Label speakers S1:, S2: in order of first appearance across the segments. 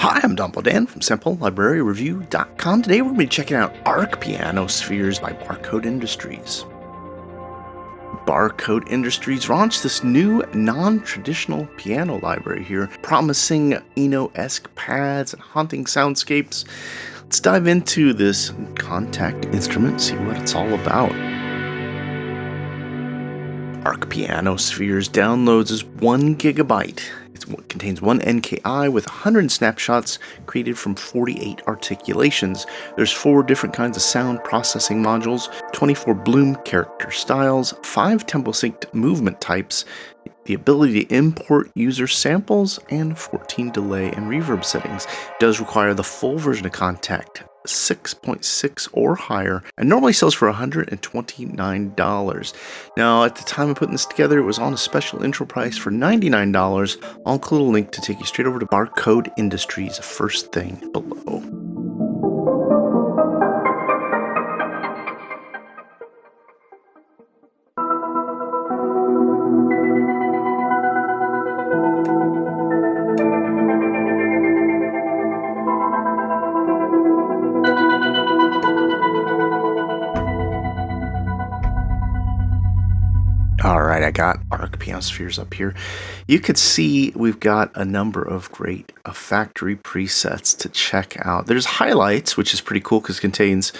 S1: Hi, I'm Don Dan from SampleLibraryReview.com. Today we're going to be checking out Arke Pianopheres by Barcode Industries. Barcode Industries launched this new non-traditional piano library here, promising Eno-esque pads and haunting soundscapes. Let's dive into this contact instrument, see what it's all about. Arke Pianopheres downloads is 1 gigabyte. It contains 1 NKI with 100 snapshots created from 48 articulations. There's 4 different kinds of sound processing modules, 24 Bloom character styles, 5 tempo-synced movement types, the ability to import user samples, and 14 delay and reverb settings. It does require the full version of Contact 6.6 or higher, and normally sells for $129. Now, at the time of putting this together, it was on a special intro price for $99. I'll include a link to take you straight over to Barcode Industries, first thing below. Alright, I got Arke Pianopheres up here. You could see we've got a number of great factory presets to check out. There's highlights, which is pretty cool because it contains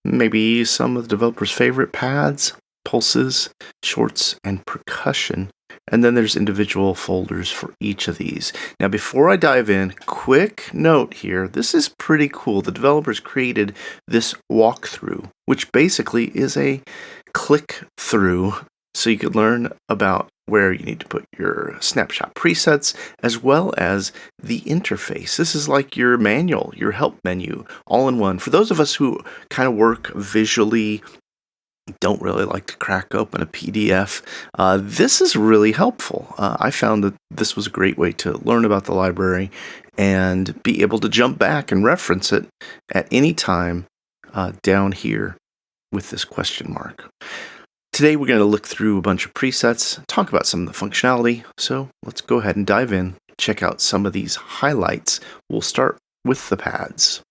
S1: maybe some of the developer's favorite pads, pulses, shorts, and percussion. And then there's individual folders for each of these. Now, before I dive in, quick note here. This is pretty cool. The developers created this walkthrough, which basically is a click-through, so you could learn about where you need to put your snapshot presets, as well as the interface. This is like your manual, your help menu, all in one. For those of us who kind of work visually, don't really like to crack open a PDF, this is really helpful. I found that this was a great way to learn about the library and be able to jump back and reference it at any time down here with this question mark. Today we're going to look through a bunch of presets, talk about some of the functionality, so let's go ahead and dive in, check out some of these highlights. We'll start with the pads.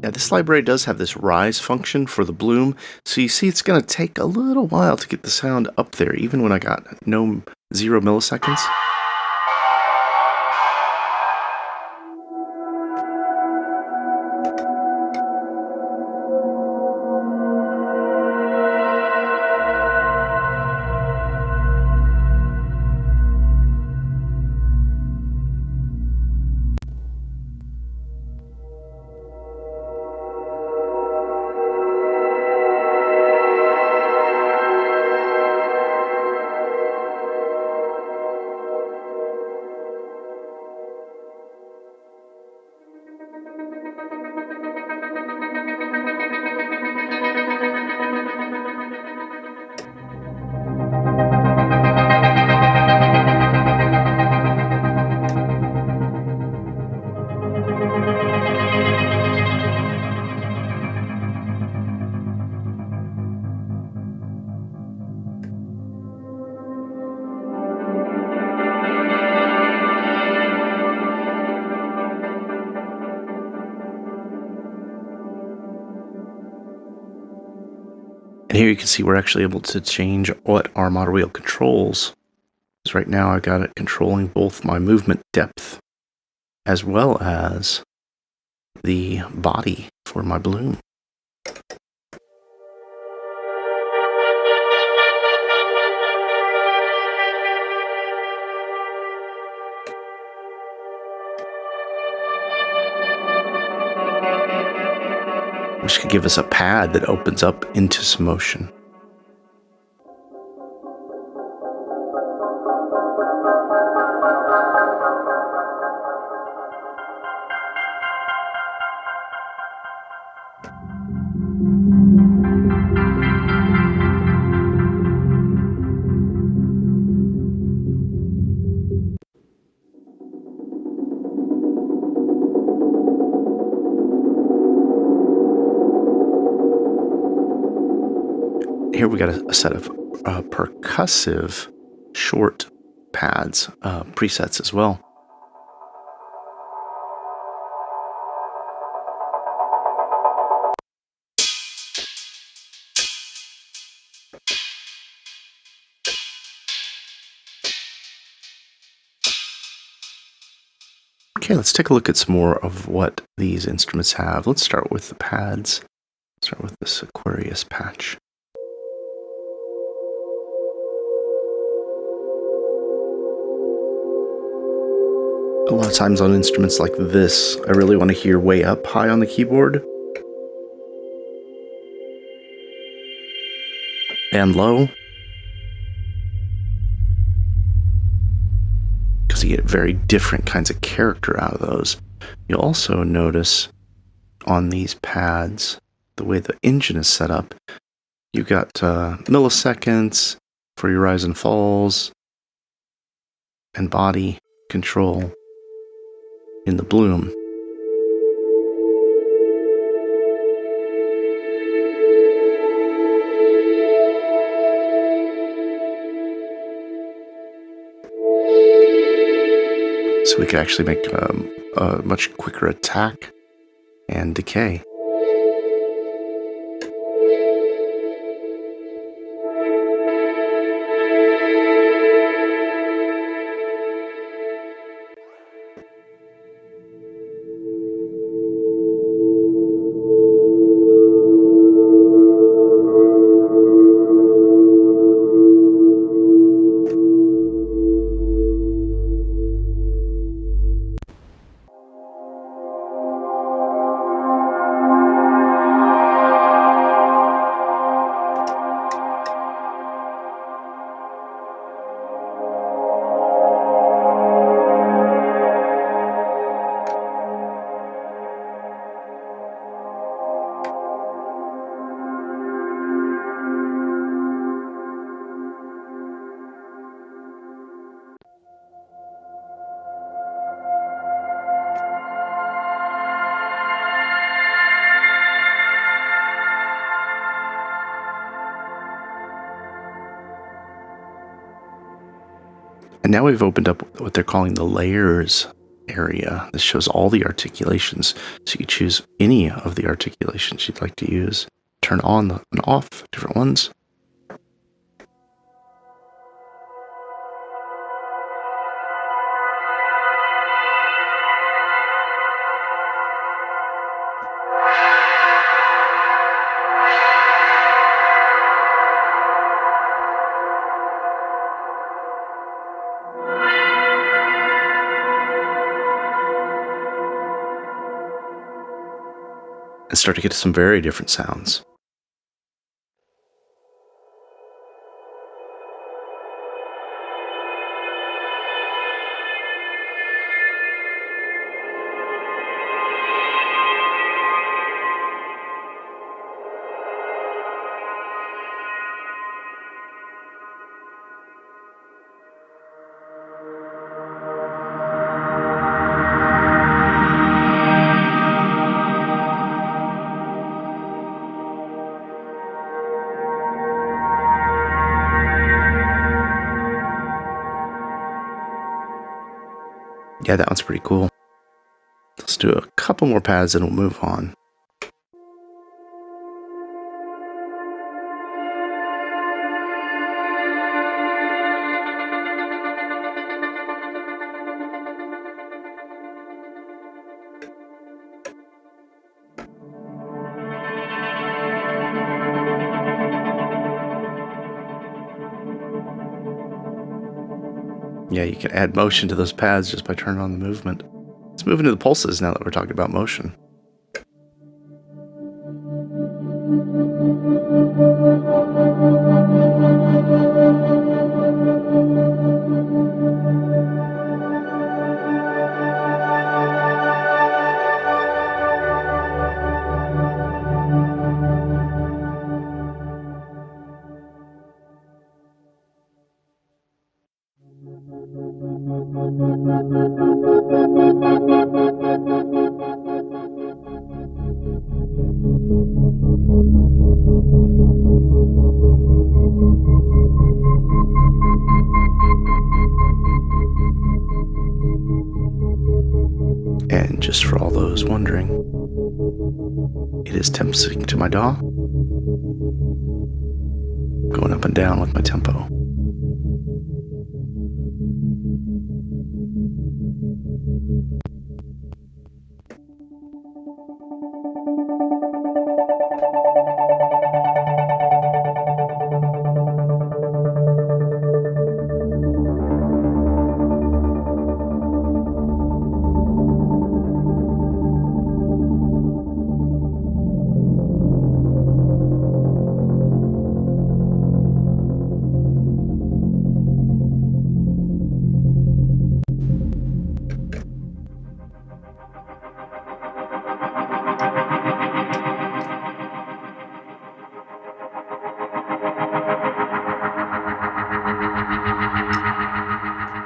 S1: Now, this library does have this rise function for the bloom, so you see it's going to take a little while to get the sound up there, even when I got 0 milliseconds. And here you can see we're actually able to change what our model wheel controls. Because right now I got it controlling both my movement depth as well as the body for my balloon. Which could give us a pad that opens up into some motion. Here we got a set of percussive short pads, presets as well. Okay, let's take a look at some more of what these instruments have. Let's start with the pads. Start with this Aquarius patch. A lot of times on instruments like this, I really want to hear way up high on the keyboard and low, because you get very different kinds of character out of those. You'll also notice on these pads, the way the engine is set up, you've got milliseconds for your rise and falls and body control in the bloom. So we can actually make a much quicker attack and decay. And now we've opened up what they're calling the layers area. This shows all the articulations. So you can choose any of the articulations you'd like to use. Turn on and off different ones. And start to get some very different sounds. Yeah, that one's pretty cool. Let's do a couple more pads and we'll move on. Yeah, you can add motion to those pads just by turning on the movement. Let's move into the pulses now that we're talking about motion. And just for all those wondering, it is temp sync to my DAW, going up and down with my tempo.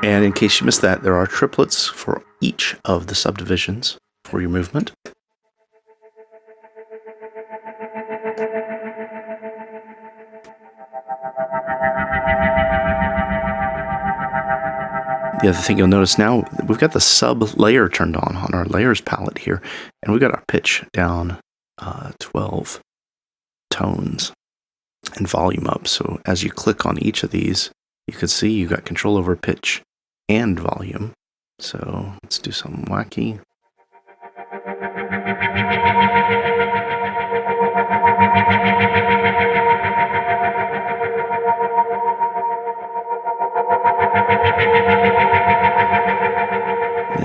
S1: And in case you missed that, there are triplets for each of the subdivisions for your movement. The other thing you'll notice now, we've got the sub layer turned on our layers palette here, and we've got our pitch down 12 tones and volume up. So as you click on each of these, you can see you've got control over pitch and volume. So let's do something wacky.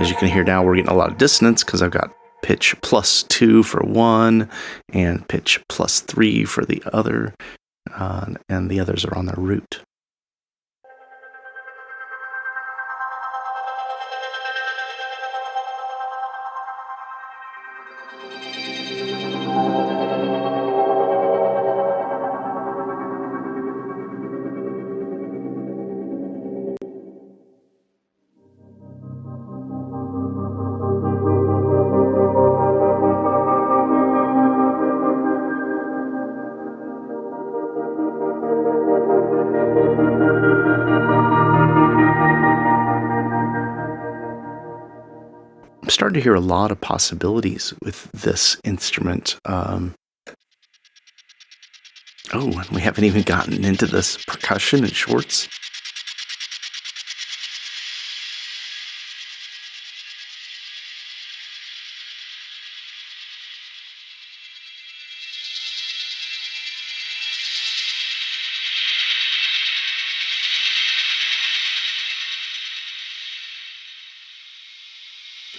S1: As you can hear now, we're getting a lot of dissonance because I've got pitch +2 for one and pitch +3 for the other, and the others are on their root. I'm starting to hear a lot of possibilities with this instrument. Oh, and we haven't even gotten into this percussion and shorts.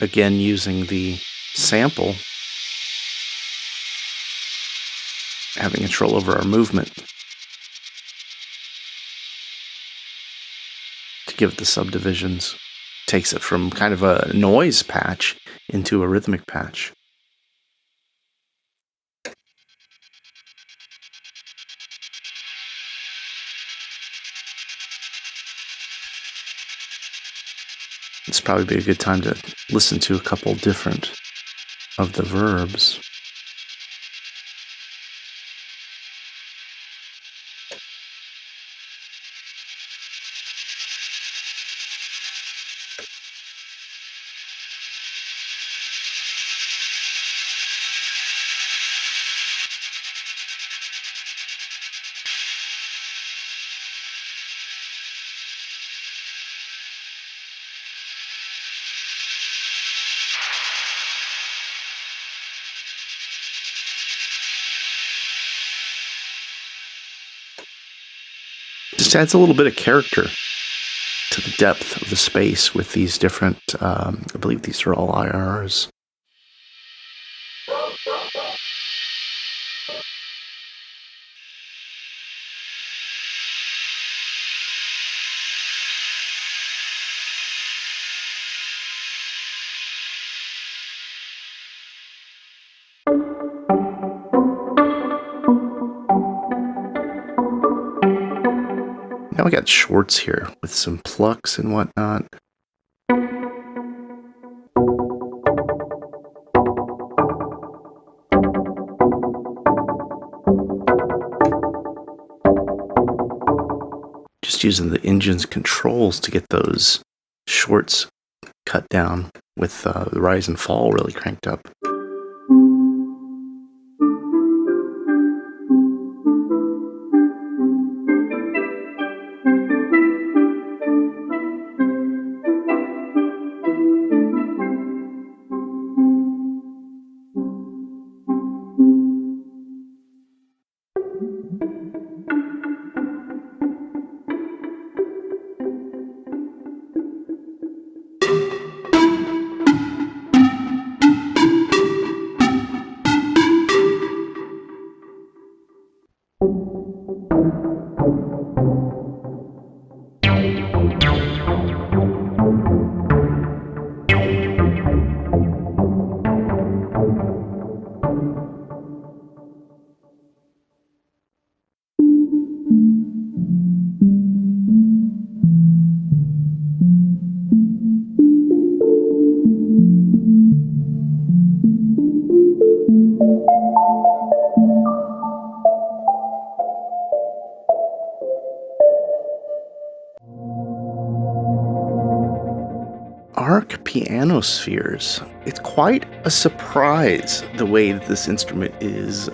S1: Again, using the sample, having control over our movement to give it the subdivisions. Takes it from kind of a noise patch into a rhythmic patch. It's probably be a good time to listen to a couple different of the verbs. Just adds a little bit of character to the depth of the space with these different, I believe these are all IRs. Now we got shorts here with some plucks and whatnot. Just using the engine's controls to get those shorts cut down with the rise and fall really cranked up. Arke Pianospheres. It's quite a surprise the way that this instrument is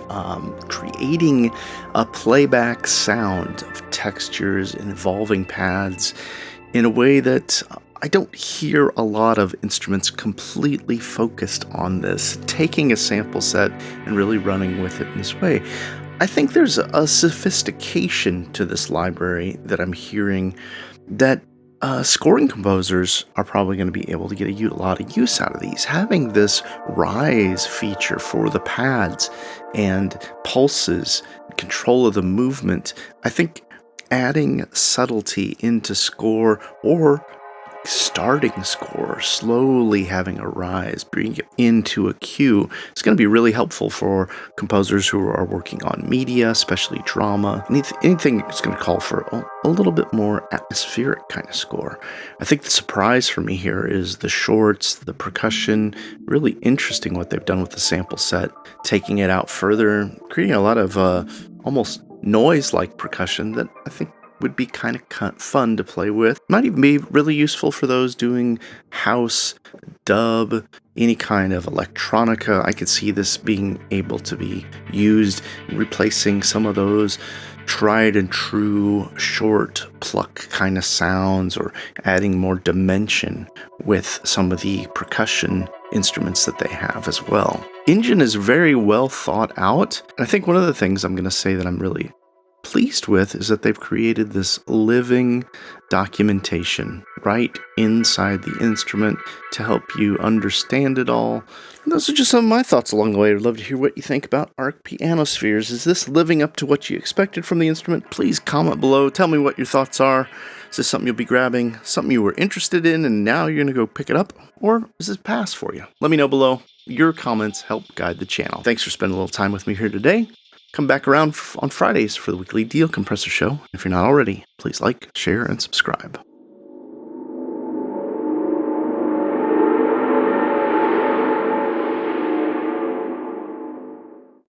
S1: creating a playback sound of textures and evolving paths in a way that I don't hear a lot of instruments completely focused on this, taking a sample set and really running with it in this way. I think there's a sophistication to this library that I'm hearing that scoring composers are probably going to be able to get a lot of use out of these. Having this rise feature for the pads and pulses, control of the movement, I think adding subtlety into score or starting score, slowly having a rise, bringing it into a cue, is going to be really helpful for composers who are working on media, especially drama, anything that's going to call for a little bit more atmospheric kind of score. I think the surprise for me here is the shorts, the percussion, really interesting what they've done with the sample set, taking it out further, creating a lot of almost noise-like percussion that I think would be kind of fun to play with. Might even be really useful for those doing house, dub, any kind of electronica. I could see this being able to be used in replacing some of those tried and true short pluck kind of sounds, or adding more dimension with some of the percussion instruments that they have as well. Engine is very well thought out, and I think one of the things I'm going to say that I'm really pleased with is that they've created this living documentation right inside the instrument to help you understand it all. And those are just some of my thoughts along the way. I'd love to hear what you think about Arke Pianospheres. Is this living up to what you expected from the instrument? Please comment below. Tell me what your thoughts are. Is this something you'll be grabbing, something you were interested in, and now you're going to go pick it up? Or is this pass for you? Let me know below. Your comments help guide the channel. Thanks for spending a little time with me here today. Come back around on Fridays for the weekly Deal Compressor Show. If you're not already, please like, share, and subscribe.